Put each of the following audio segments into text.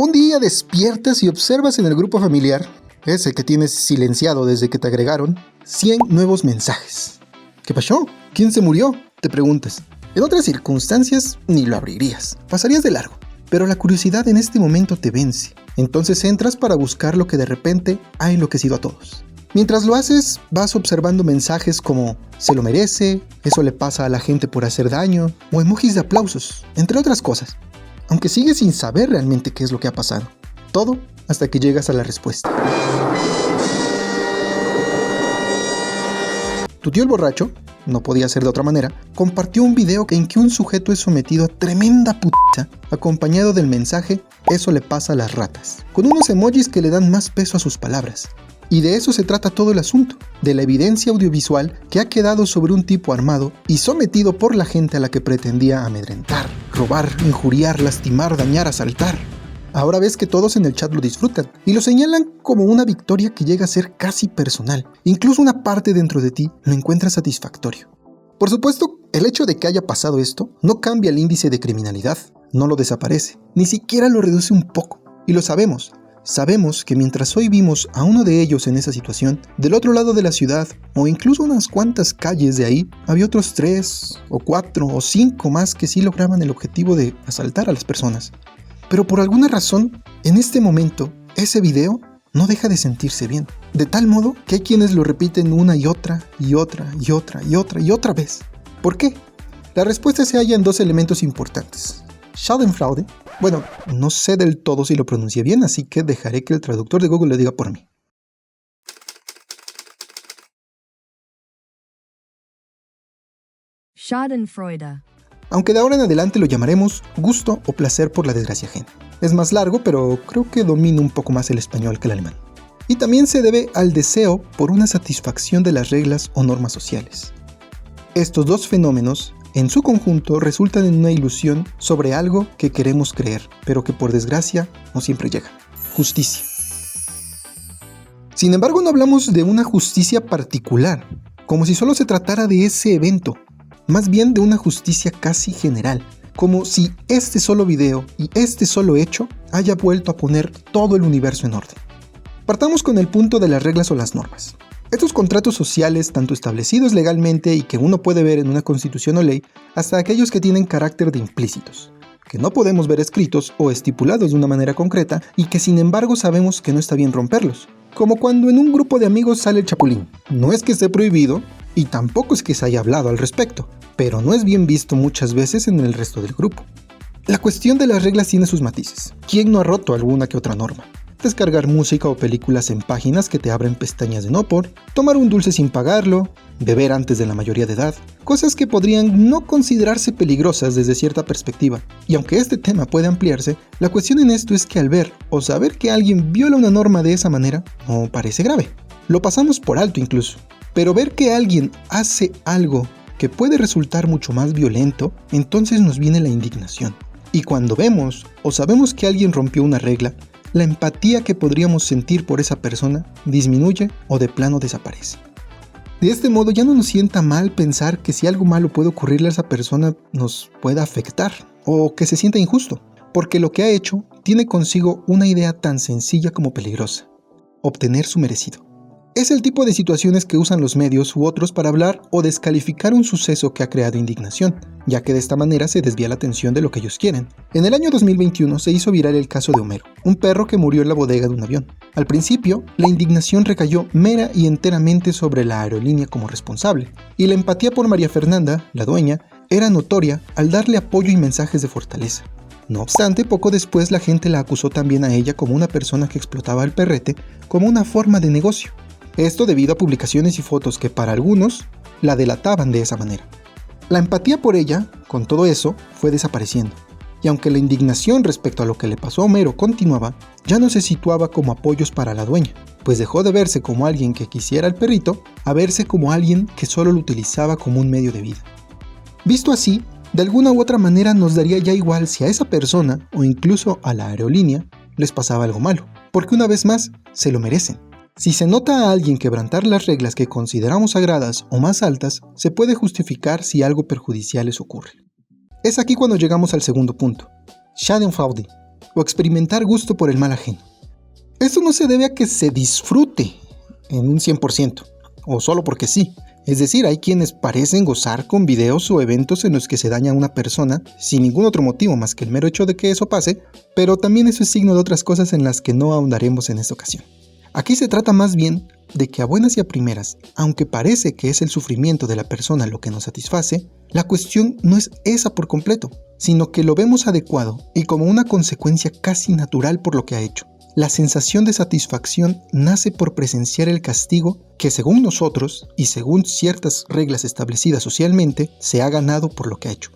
Un día despiertas y observas en el grupo familiar, ese que tienes silenciado desde que te agregaron, 100 nuevos mensajes. ¿Qué pasó? ¿Quién se murió?, te preguntas. En otras circunstancias ni lo abrirías, pasarías de largo. Pero la curiosidad en este momento te vence. Entonces entras para buscar lo que de repente ha enloquecido a todos. Mientras lo haces, vas observando mensajes como "se lo merece", "eso le pasa a la gente por hacer daño", o emojis de aplausos, entre otras cosas. Aunque sigues sin saber realmente qué es lo que ha pasado. Todo hasta que llegas a la respuesta. Tu tío el borracho, no podía ser de otra manera, compartió un video en que un sujeto es sometido a tremenda putiza, acompañado del mensaje "eso le pasa a las ratas", con unos emojis que le dan más peso a sus palabras. Y de eso se trata todo el asunto, de la evidencia audiovisual que ha quedado sobre un tipo armado y sometido por la gente a la que pretendía amedrentar, robar, injuriar, lastimar, dañar, asaltar. Ahora ves que todos en el chat lo disfrutan y lo señalan como una victoria que llega a ser casi personal. Incluso una parte dentro de ti lo encuentra satisfactorio. Por supuesto, el hecho de que haya pasado esto no cambia el índice de criminalidad, no lo desaparece, ni siquiera lo reduce un poco. Y lo sabemos. Sabemos que mientras hoy vimos a uno de ellos en esa situación, del otro lado de la ciudad, o incluso unas cuantas calles de ahí, había otros 3, o 4, o 5 más que sí lograban el objetivo de asaltar a las personas. Pero por alguna razón, en este momento, ese video no deja de sentirse bien. De tal modo que hay quienes lo repiten una y otra, y otra, y otra, y otra, y otra vez. ¿Por qué? La respuesta se halla en 2 elementos importantes. Schadenfreude. Bueno, no sé del todo si lo pronuncié bien, así que dejaré que el traductor de Google lo diga por mí. Schadenfreude. Aunque de ahora en adelante lo llamaremos gusto o placer por la desgracia ajena. Es más largo, pero creo que domino un poco más el español que el alemán. Y también se debe al deseo por una satisfacción de las reglas o normas sociales. Estos 2 fenómenos, en su conjunto, resultan en una ilusión sobre algo que queremos creer, pero que por desgracia no siempre llega. Justicia. Sin embargo, no hablamos de una justicia particular, como si solo se tratara de ese evento, más bien de una justicia casi general, como si este solo video y este solo hecho haya vuelto a poner todo el universo en orden. Partamos con el punto de las reglas o las normas. Estos contratos sociales, tanto establecidos legalmente y que uno puede ver en una constitución o ley, hasta aquellos que tienen carácter de implícitos, que no podemos ver escritos o estipulados de una manera concreta y que sin embargo sabemos que no está bien romperlos, como cuando en un grupo de amigos sale el chapulín. No es que esté prohibido y tampoco es que se haya hablado al respecto, pero no es bien visto muchas veces en el resto del grupo. La cuestión de las reglas tiene sus matices. ¿Quién no ha roto alguna que otra norma? Descargar música o películas en páginas que te abren pestañas de no por, tomar un dulce sin pagarlo, beber antes de la mayoría de edad, cosas que podrían no considerarse peligrosas desde cierta perspectiva. Y aunque este tema puede ampliarse, la cuestión en esto es que al ver o saber que alguien viola una norma de esa manera, no parece grave. Lo pasamos por alto incluso. Pero ver que alguien hace algo que puede resultar mucho más violento, entonces nos viene la indignación. Y cuando vemos o sabemos que alguien rompió una regla, la empatía que podríamos sentir por esa persona disminuye o de plano desaparece. De este modo ya no nos sienta mal pensar que si algo malo puede ocurrirle a esa persona nos pueda afectar o que se sienta injusto, porque lo que ha hecho tiene consigo una idea tan sencilla como peligrosa: obtener su merecido. Es el tipo de situaciones que usan los medios u otros para hablar o descalificar un suceso que ha creado indignación, ya que de esta manera se desvía la atención de lo que ellos quieren. En el año 2021 se hizo viral el caso de Homero, un perro que murió en la bodega de un avión. Al principio, la indignación recayó mera y enteramente sobre la aerolínea como responsable, y la empatía por María Fernanda, la dueña, era notoria al darle apoyo y mensajes de fortaleza. No obstante, poco después la gente la acusó también a ella como una persona que explotaba al perrete como una forma de negocio. Esto debido a publicaciones y fotos que para algunos la delataban de esa manera. La empatía por ella, con todo eso, fue desapareciendo. Y aunque la indignación respecto a lo que le pasó a Homero continuaba, ya no se situaba como apoyos para la dueña, pues dejó de verse como alguien que quisiera al perrito a verse como alguien que solo lo utilizaba como un medio de vida. Visto así, de alguna u otra manera nos daría ya igual si a esa persona o incluso a la aerolínea les pasaba algo malo, porque una vez más se lo merecen. Si se nota a alguien quebrantar las reglas que consideramos sagradas o más altas, se puede justificar si algo perjudicial les ocurre. Es aquí cuando llegamos al segundo punto, Schadenfreude, o experimentar gusto por el mal ajeno. Esto no se debe a que se disfrute en un 100%, o solo porque sí. Es decir, hay quienes parecen gozar con videos o eventos en los que se daña a una persona sin ningún otro motivo más que el mero hecho de que eso pase, pero también eso es signo de otras cosas en las que no ahondaremos en esta ocasión. Aquí se trata más bien de que a buenas y a primeras, aunque parece que es el sufrimiento de la persona lo que nos satisface, la cuestión no es esa por completo, sino que lo vemos adecuado y como una consecuencia casi natural por lo que ha hecho. La sensación de satisfacción nace por presenciar el castigo que según nosotros y según ciertas reglas establecidas socialmente se ha ganado por lo que ha hecho.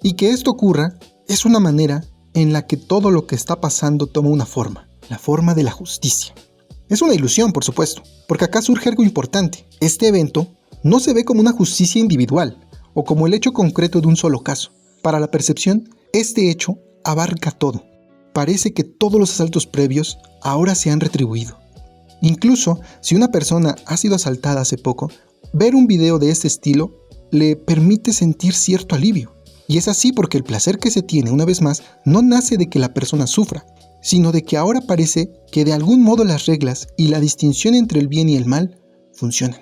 Y que esto ocurra es una manera en la que todo lo que está pasando toma una forma, la forma de la justicia. Es una ilusión, por supuesto, porque acá surge algo importante. Este evento no se ve como una justicia individual o como el hecho concreto de un solo caso. Para la percepción, este hecho abarca todo. Parece que todos los asaltos previos ahora se han retribuido. Incluso si una persona ha sido asaltada hace poco, ver un video de este estilo le permite sentir cierto alivio. Y es así porque el placer que se tiene, una vez más, no nace de que la persona sufra, sino de que ahora parece que de algún modo las reglas y la distinción entre el bien y el mal funcionan.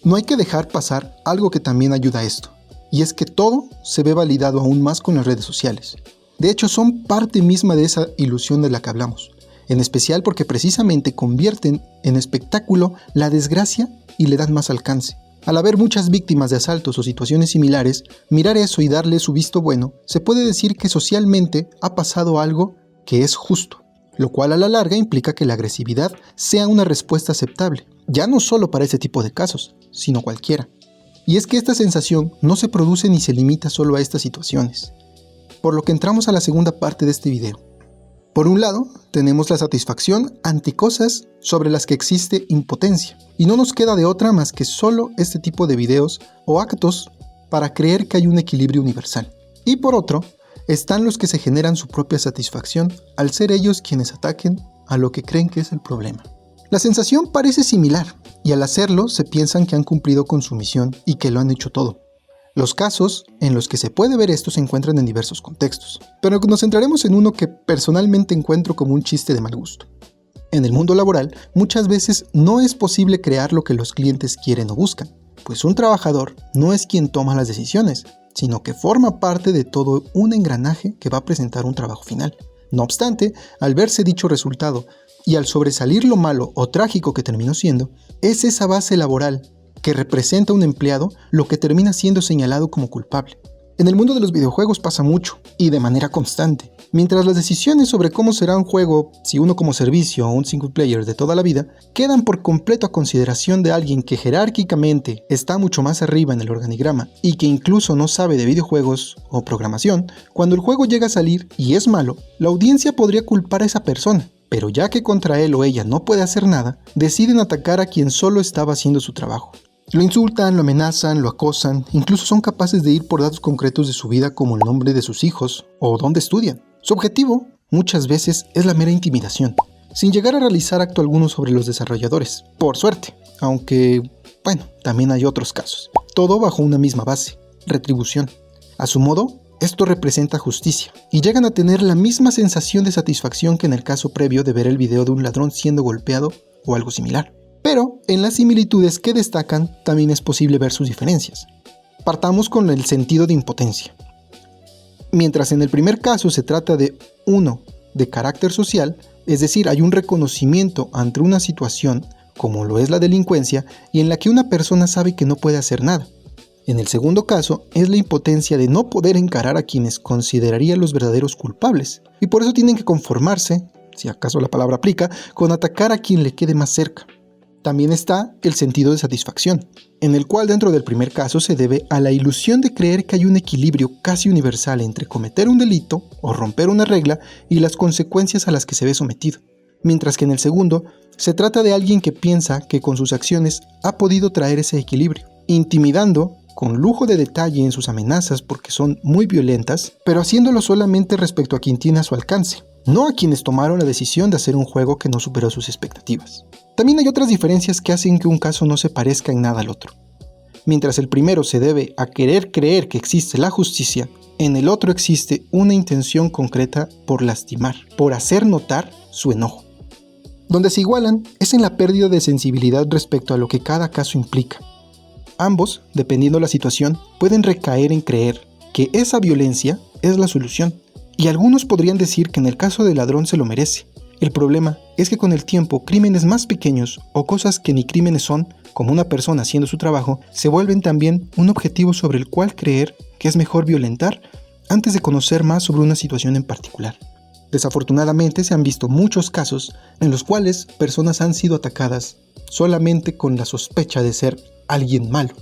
No hay que dejar pasar algo que también ayuda a esto, y es que todo se ve validado aún más con las redes sociales. De hecho, son parte misma de esa ilusión de la que hablamos, en especial porque precisamente convierten en espectáculo la desgracia y le dan más alcance. Al haber muchas víctimas de asaltos o situaciones similares, mirar eso y darle su visto bueno, se puede decir que socialmente ha pasado algo que es justo, lo cual a la larga implica que la agresividad sea una respuesta aceptable, ya no solo para ese tipo de casos, sino cualquiera. Y es que esta sensación no se produce ni se limita solo a estas situaciones. Por lo que entramos a la segunda parte de este video. Por un lado, tenemos la satisfacción ante cosas sobre las que existe impotencia, y no nos queda de otra más que solo este tipo de videos o actos para creer que hay un equilibrio universal. Y por otro, están los que se generan su propia satisfacción al ser ellos quienes ataquen a lo que creen que es el problema. La sensación parece similar, y al hacerlo se piensan que han cumplido con su misión y que lo han hecho todo. Los casos en los que se puede ver esto se encuentran en diversos contextos, pero nos centraremos en uno que personalmente encuentro como un chiste de mal gusto. En el mundo laboral, muchas veces no es posible crear lo que los clientes quieren o buscan, pues un trabajador no es quien toma las decisiones, sino que forma parte de todo un engranaje que va a presentar un trabajo final. No obstante, al verse dicho resultado y al sobresalir lo malo o trágico que terminó siendo, es esa base laboral que representa a un empleado lo que termina siendo señalado como culpable. En el mundo de los videojuegos pasa mucho, y de manera constante. Mientras las decisiones sobre cómo será un juego, si uno como servicio o un single player de toda la vida, quedan por completo a consideración de alguien que jerárquicamente está mucho más arriba en el organigrama y que incluso no sabe de videojuegos o programación, cuando el juego llega a salir y es malo, la audiencia podría culpar a esa persona. Pero ya que contra él o ella no puede hacer nada, deciden atacar a quien solo estaba haciendo su trabajo. Lo insultan, lo amenazan, lo acosan, incluso son capaces de ir por datos concretos de su vida como el nombre de sus hijos o dónde estudian. Su objetivo, muchas veces, es la mera intimidación, sin llegar a realizar acto alguno sobre los desarrolladores, por suerte, aunque, bueno, también hay otros casos. Todo bajo una misma base, retribución. A su modo, esto representa justicia, y llegan a tener la misma sensación de satisfacción que en el caso previo de ver el video de un ladrón siendo golpeado o algo similar. Pero en las similitudes que destacan también es posible ver sus diferencias. Partamos con el sentido de impotencia. Mientras en el primer caso se trata de uno de carácter social, es decir, hay un reconocimiento ante una situación, como lo es la delincuencia, y en la que una persona sabe que no puede hacer nada. En el segundo caso es la impotencia de no poder encarar a quienes consideraría los verdaderos culpables, y por eso tienen que conformarse, si acaso la palabra aplica, con atacar a quien le quede más cerca. También está el sentido de satisfacción, en el cual dentro del primer caso se debe a la ilusión de creer que hay un equilibrio casi universal entre cometer un delito o romper una regla y las consecuencias a las que se ve sometido, mientras que en el segundo se trata de alguien que piensa que con sus acciones ha podido traer ese equilibrio, intimidando con lujo de detalle en sus amenazas porque son muy violentas, pero haciéndolo solamente respecto a quien tiene a su alcance, no a quienes tomaron la decisión de hacer un juego que no superó sus expectativas. También hay otras diferencias que hacen que un caso no se parezca en nada al otro. Mientras el primero se debe a querer creer que existe la justicia, en el otro existe una intención concreta por lastimar, por hacer notar su enojo. Donde se igualan es en la pérdida de sensibilidad respecto a lo que cada caso implica. Ambos, dependiendo la situación, pueden recaer en creer que esa violencia es la solución, y algunos podrían decir que en el caso del ladrón se lo merece. El problema es que con el tiempo crímenes más pequeños o cosas que ni crímenes son, como una persona haciendo su trabajo, se vuelven también un objetivo sobre el cual creer que es mejor violentar antes de conocer más sobre una situación en particular. Desafortunadamente se han visto muchos casos en los cuales personas han sido atacadas solamente con la sospecha de ser alguien malo.